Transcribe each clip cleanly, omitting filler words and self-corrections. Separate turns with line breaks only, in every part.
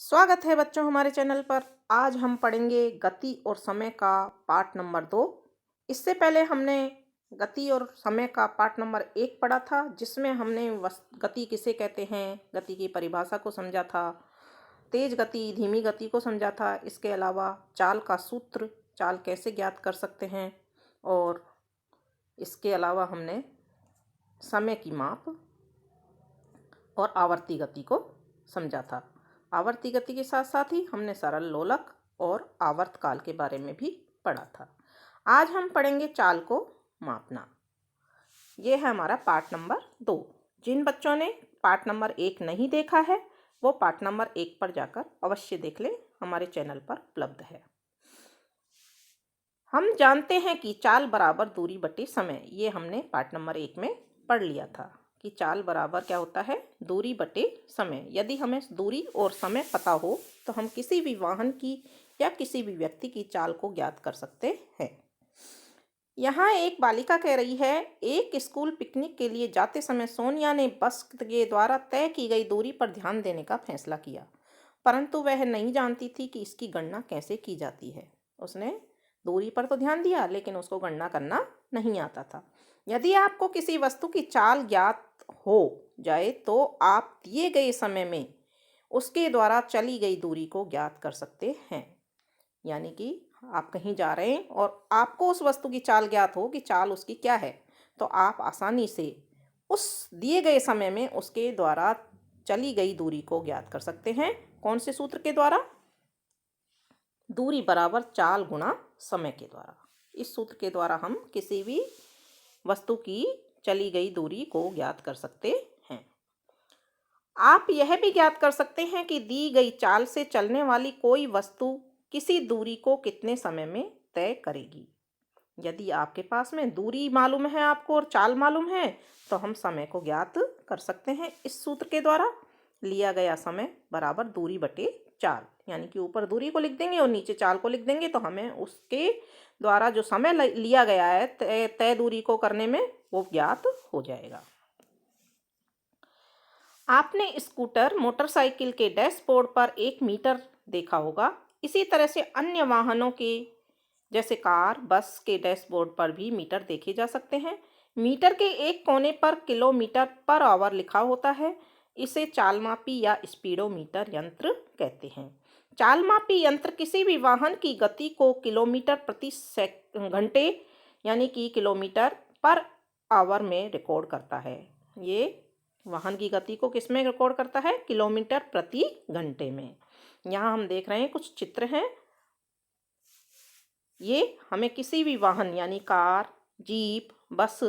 स्वागत है बच्चों हमारे चैनल पर। आज हम पढ़ेंगे गति और समय का पाठ नंबर 2। इससे पहले हमने गति और समय का पाठ नंबर 1 पढ़ा था, जिसमें हमने गति किसे कहते हैं, गति की परिभाषा को समझा था, तेज गति धीमी गति को समझा था। इसके अलावा चाल का सूत्र, चाल कैसे ज्ञात कर सकते हैं, और इसके अलावा हमने समय की माप और आवर्ती गति को समझा था। आवर्ती गति के साथ साथ ही हमने सरल लोलक और आवर्तकाल के बारे में भी पढ़ा था। आज हम पढ़ेंगे चाल को मापना। ये है हमारा पाठ नंबर 2। जिन बच्चों ने पाठ नंबर 1 नहीं देखा है, वो पाठ नंबर 1 पर जाकर अवश्य देख लें, हमारे चैनल पर उपलब्ध है। हम जानते हैं कि चाल बराबर दूरी बटे समय। ये हमने पाठ नंबर 1 में पढ़ लिया था कि चाल बराबर क्या होता है, दूरी बटे समय। यदि हमें दूरी और समय पता हो तो हम किसी भी वाहन की या किसी भी व्यक्ति की चाल को ज्ञात कर सकते हैं। यहाँ एक बालिका कह रही है, एक स्कूल पिकनिक के लिए जाते समय सोनिया ने बस के द्वारा तय की गई दूरी पर ध्यान देने का फैसला किया, परंतु वह नहीं जानती थी कि इसकी गणना कैसे की जाती है। उसने दूरी पर तो ध्यान दिया, लेकिन उसको गणना करना नहीं आता था। यदि आपको किसी वस्तु की चाल ज्ञात हो जाए तो आप दिए गए समय में उसके द्वारा चली गई दूरी को ज्ञात कर सकते हैं। यानी कि आप कहीं जा रहे हैं और आपको उस वस्तु की चाल ज्ञात हो कि चाल उसकी क्या है, तो आप आसानी से उस दिए गए समय में उसके द्वारा चली गई दूरी को ज्ञात कर सकते हैं। कौन से सूत्र के द्वारा? दूरी बराबर चाल गुणा समय के द्वारा। इस सूत्र के द्वारा हम किसी भी वस्तु की चली गई दूरी को ज्ञात कर सकते हैं। आप यह भी ज्ञात कर सकते हैं कि दी गई चाल से चलने वाली कोई वस्तु किसी दूरी को कितने समय में तय करेगी। यदि आपके पास में दूरी मालूम है आपको और चाल मालूम है, तो हम समय को ज्ञात कर सकते हैं इस सूत्र के द्वारा। लिया गया समय बराबर दूरी बटे चाल, यानी कि ऊपर दूरी को लिख देंगे और नीचे चाल को लिख देंगे, तो हमें उसके द्वारा जो समय लिया गया है तय दूरी को करने में, वो ज्ञात हो जाएगा। आपने स्कूटर मोटरसाइकिल के डैशबोर्ड पर 1 मीटर देखा होगा। इसी तरह से अन्य वाहनों के जैसे कार, बस के डैशबोर्ड पर भी मीटर देखे जा सकते हैं। मीटर के एक कोने पर किलोमीटर पर आवर लिखा होता है। इसे चालमापी या स्पीडोमीटर यंत्र कहते हैं। चालमापी यंत्र किसी भी वाहन की गति को किलोमीटर प्रति घंटे यानी कि किलोमीटर पर आवर में रिकॉर्ड करता है। ये वाहन की गति को किस में रिकॉर्ड करता है? किलोमीटर प्रति घंटे में। यहाँ हम देख रहे हैं कुछ चित्र हैं। ये हमें किसी भी वाहन यानी कार, जीप, बस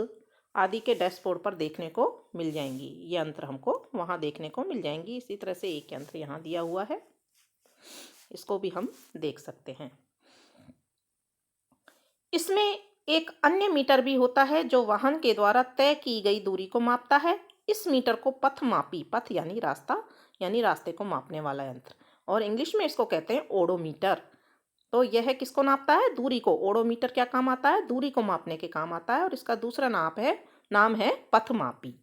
आदि के डैशबोर्ड पर देखने को मिल जाएंगी। ये यंत्र हमको वहाँ देखने को मिल जाएंगी। इसी तरह से एक यंत्र यहाँ दिया हुआ है, इसको भी हम देख सकते हैं। इसमें एक अन्य मीटर भी होता है जो वाहन के द्वारा तय की गई दूरी को मापता है। इस मीटर को पथमापी, पथ यानी रास्ता, यानी रास्ते को मापने वाला यंत्र, और इंग्लिश में इसको कहते हैं ओडोमीटर। तो यह किसको नापता है? दूरी को। ओडोमीटर क्या काम आता है? दूरी को मापने के काम आता है, और इसका दूसरा नाम है पथमापी।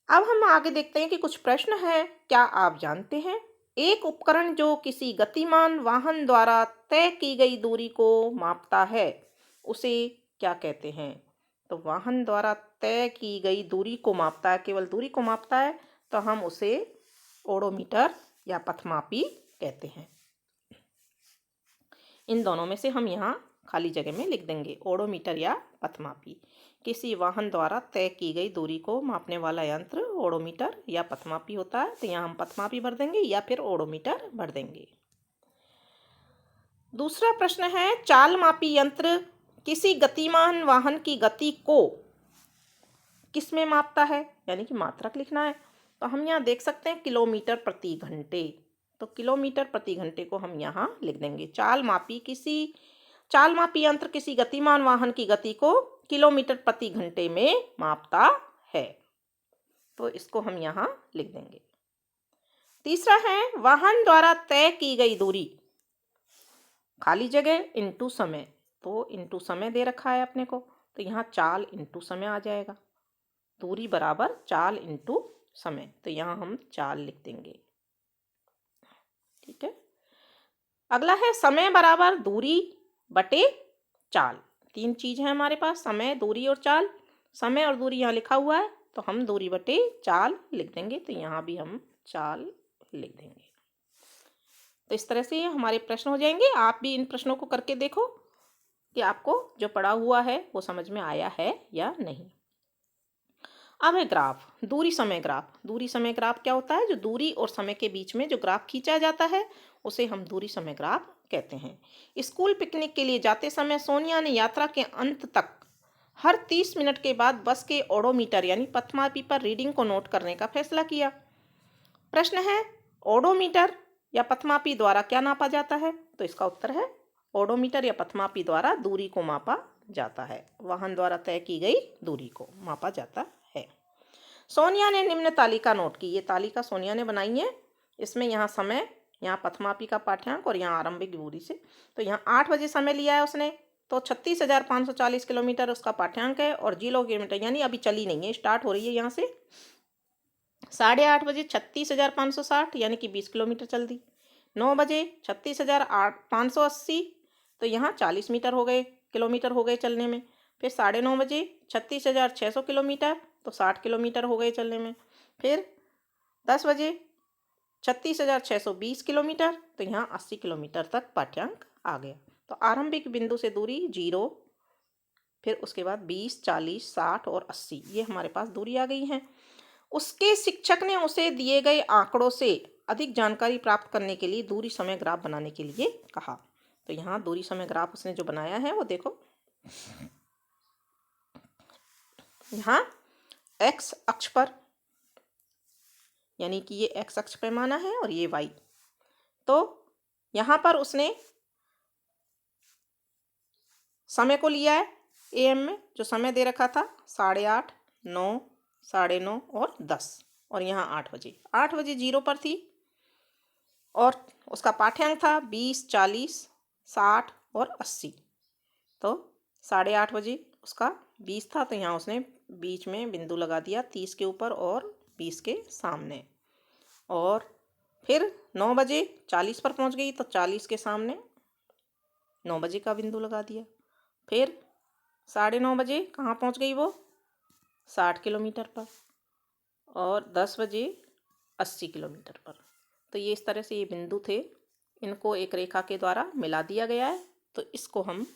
अब हम आगे देखते हैं कि कुछ प्रश्न हैं। क्या आप जानते हैं एक उपकरण जो किसी गतिमान वाहन द्वारा तय की गई दूरी को मापता है, उसे क्या कहते हैं? तो वाहन द्वारा तय की गई दूरी को मापता है, केवल दूरी को मापता है, तो हम उसे ओडोमीटर या पथमापी कहते हैं। इन दोनों में से हम यहाँ खाली जगह में लिख देंगे ओडोमीटर या पथमापी। किसी वाहन द्वारा तय की गई दूरी को मापने वाला यंत्र ओडोमीटर या पथमापी होता है, तो यहाँ हम पथमापी भर देंगे या फिर ओडोमीटर भर देंगे। दूसरा प्रश्न है, चाल मापी यंत्र किसी गतिमान वाहन की गति को किस में मापता है? यानी कि मात्रक लिखना है, तो हम यहाँ देख सकते हैं किलोमीटर प्रति घंटे। तो किलोमीटर प्रति घंटे को हम यहाँ लिख देंगे। चाल मापी यंत्र किसी गतिमान वाहन की गति को किलोमीटर प्रति घंटे में मापता है, तो इसको हम यहाँ लिख देंगे। तीसरा है, वाहन द्वारा तय की गई दूरी, खाली जगह इंटू समय। तो इंटू समय दे रखा है अपने को, तो यहाँ चाल इंटू समय आ जाएगा। दूरी बराबर चाल इंटू समय, तो यहाँ हम चाल लिख देंगे। अगला है समय बराबर दूरी बटे चाल। तीन चीज़ है हमारे पास, समय, दूरी और चाल। समय और दूरी यहाँ लिखा हुआ है तो हम दूरी बटे चाल लिख देंगे, तो यहाँ भी हम चाल लिख देंगे। तो इस तरह से हमारे प्रश्न हो जाएंगे। आप भी इन प्रश्नों को करके देखो कि आपको जो पढ़ा हुआ है वो समझ में आया है या नहीं। अब है ग्राफ, दूरी समय ग्राफ। दूरी समय ग्राफ क्या होता है? जो दूरी और समय के बीच में जो ग्राफ खींचा जाता है उसे हम दूरी समय ग्राफ कहते हैं। स्कूल पिकनिक के लिए जाते समय सोनिया ने यात्रा के अंत तक हर 30 मिनट के बाद बस के ओडोमीटर यानी पथमापी पर रीडिंग को नोट करने का फैसला किया। प्रश्न है, ओडोमीटर या पथमापी द्वारा क्या नापा जाता है? तो इसका उत्तर है, ओडोमीटर या पथमापी द्वारा दूरी को मापा जाता है। वाहन द्वारा तय की गई दूरी को मापा जाता है। सोनिया ने निम्न तालिका नोट की। ये तालिका सोनिया ने बनाई है। इसमें यहाँ समय, यहाँ पथमापी का पाठ्यांक और यहाँ आरंभिक दूरी से। तो यहाँ 8 बजे समय लिया है उसने, तो 36,540 किलोमीटर उसका पाठ्यांक है और 0 किलोमीटर यानी अभी चली नहीं है, स्टार्ट हो रही है यहाँ से 8:30 बजे 36,560 यानी कि 20 किलोमीटर चल दी। 9 बजे 36,580 तो यहाँ 40 मीटर हो गए, किलोमीटर हो गए चलने में। फिर 9:30 बजे 36,600 किलोमीटर तो 60 किलोमीटर हो गए चलने में। फिर 10 बजे 36,620 किलोमीटर तो यहाँ 80 किलोमीटर तक पाठ्यांक आ गया। तो आरंभिक बिंदु से दूरी 0, फिर उसके बाद 20, 40, 60 और 80 ये हमारे पास दूरी आ गई है। उसके शिक्षक ने उसे दिए गए आंकड़ों से अधिक जानकारी प्राप्त करने के लिए दूरी समय ग्राफ बनाने के लिए कहा। तो यहाँ दूरी समय ग्राफ उसने जो बनाया है वो देखो, यहाँ x अक्ष पर यानी कि ये x अक्ष पैमाना है और ये y। तो यहाँ पर उसने समय को लिया है AM में, जो समय दे रखा था 8:30, 9, 9:30 और 10 और यहाँ 8 बजे। 8 बजे 0 पर थी और उसका पाठ्यांक था 20, 40, 60 और 80। तो 8:30 बजे उसका 20 था तो यहाँ उसने बीच में बिंदु लगा दिया 30 के ऊपर और 20 के सामने। और फिर 9 बजे 40 पर पहुँच गई तो 40 के सामने 9 बजे का बिंदु लगा दिया। फिर 9:30 बजे कहाँ पहुँच गई वो? 60 किलोमीटर पर। और 10 बजे 80 किलोमीटर पर। तो ये इस तरह से ये बिंदु थे, इनको एक रेखा के द्वारा मिला दिया गया है। तो इसको हम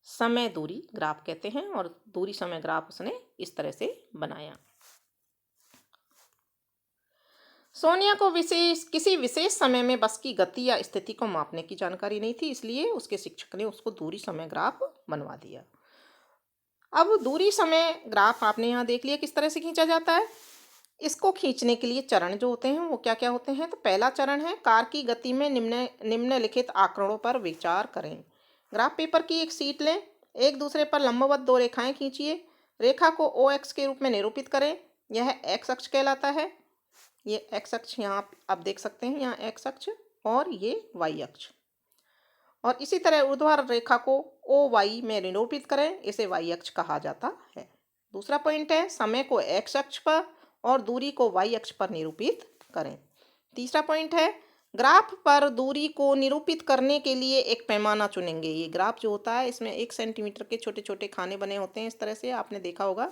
समय दूरी ग्राफ कहते हैं और दूरी समय ग्राफ उसने इस तरह से बनाया। सोनिया को किसी विशेष समय में बस की गति या स्थिति को मापने की जानकारी नहीं थी, इसलिए उसके शिक्षक ने उसको दूरी समय ग्राफ बनवा दिया। अब दूरी समय ग्राफ आपने यहाँ देख लिया किस तरह से खींचा जाता है। इसको खींचने के लिए चरण जो होते हैं वो क्या क्या होते हैं? तो पहला चरण है, कार की गति में निम्नलिखित आंकड़ों पर विचार करें। ग्राफ पेपर की एक शीट लें, एक दूसरे पर लंबवत 2 रेखाएं खींचिए। रेखा को OX के रूप में निरूपित करें। यह x अक्ष कहलाता है। ये x अक्ष यहाँ आप देख सकते हैं, यहाँ x अक्ष और ये y अक्ष। और इसी तरह ऊर्ध्वाधर रेखा को OY में निरूपित करें, इसे y अक्ष कहा जाता है। दूसरा पॉइंट है, समय को x अक्ष पर और दूरी को y अक्ष पर निरूपित करें। तीसरा पॉइंट है, ग्राफ पर दूरी को निरूपित करने के लिए एक पैमाना चुनेंगे। ये ग्राफ जो होता है इसमें 1 सेंटीमीटर के छोटे छोटे खाने बने होते हैं, इस तरह से आपने देखा होगा।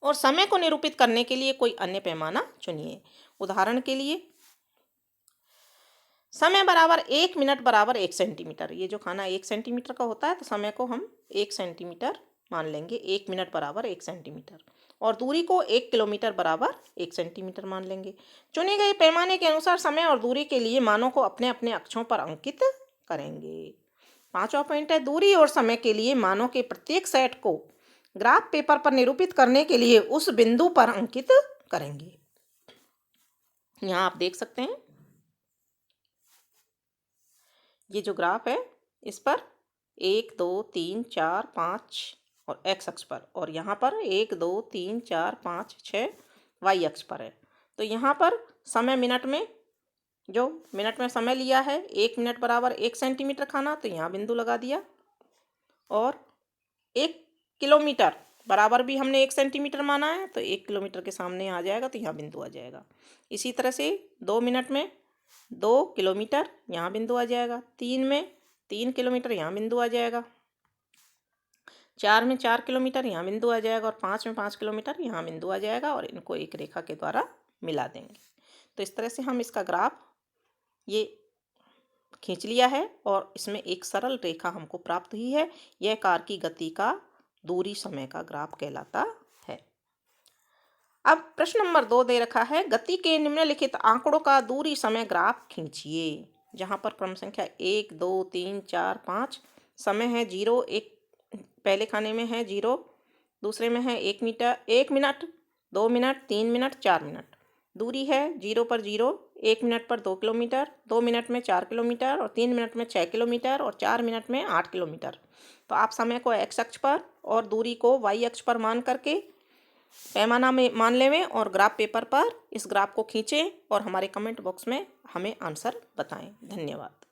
और समय को निरूपित करने के लिए कोई अन्य पैमाना चुनिए। उदाहरण के लिए समय बराबर 1 मिनट बराबर 1 सेंटीमीटर। ये जो खाना 1 सेंटीमीटर का होता है तो समय को हम 1 सेंटीमीटर मान लेंगे। 1 मिनट बराबर 1 सेंटीमीटर और दूरी को 1 किलोमीटर बराबर 1 सेंटीमीटर मान लेंगे। चुने गए पैमाने के अनुसार समय और दूरी के लिए मानों को अपने अपने अक्षों पर अंकित करेंगे। पांचवा पॉइंट है, दूरी और समय के लिए मानों के प्रत्येक सेट को ग्राफ पेपर पर निरूपित करने के लिए उस बिंदु पर अंकित करेंगे। यहाँ आप देख सकते हैं ये जो ग्राफ है इस पर 1, 2, 3, 4, 5 और x अक्ष पर, और यहाँ पर 1, 2, 3, 4, 5, 6 y अक्ष पर है। तो यहाँ पर समय मिनट में, जो मिनट में समय लिया है 1 मिनट बराबर 1 सेंटीमीटर खाना, तो यहाँ बिंदु लगा दिया। और 1 किलोमीटर बराबर भी हमने 1 सेंटीमीटर माना है तो 1 किलोमीटर के सामने आ जाएगा तो यहाँ बिंदु आ जाएगा। इसी तरह से 2 मिनट में 2 किलोमीटर, यहाँ बिंदु आ जाएगा। 3 में 3 किलोमीटर, यहाँ बिंदु आ जाएगा। 4 में 4 किलोमीटर, यहाँ बिंदु आ जाएगा। और 5 में 5 किलोमीटर, यहाँ बिंदु आ जाएगा। और इनको एक रेखा के द्वारा मिला देंगे। तो इस तरह से हम इसका ग्राफ ये खींच लिया है और इसमें एक सरल रेखा हमको प्राप्त हुई है। यह कार की गति का दूरी समय का ग्राफ कहलाता है। अब प्रश्न नंबर 2 दे रखा है, गति के निम्नलिखित आंकड़ों का दूरी समय ग्राफ खींचिए। जहाँ पर क्रम संख्या 1, 2, 3, 4, 5 समय है 0, एक पहले खाने में है 0, दूसरे में है 1 मिनट, 2 मिनट, 3 मिनट, 4 मिनट। दूरी है 0 पर 0, 1 मिनट पर 2 किलोमीटर, 2 मिनट में 4 किलोमीटर और 3 मिनट में 6 किलोमीटर और 4 मिनट में 8 किलोमीटर। तो आप समय को x अक्ष पर और दूरी को y अक्ष पर मान करके पैमाना में मान लेवें और ग्राफ पेपर पर इस ग्राफ को खींचें और हमारे कमेंट बॉक्स में हमें आंसर बताएं। धन्यवाद।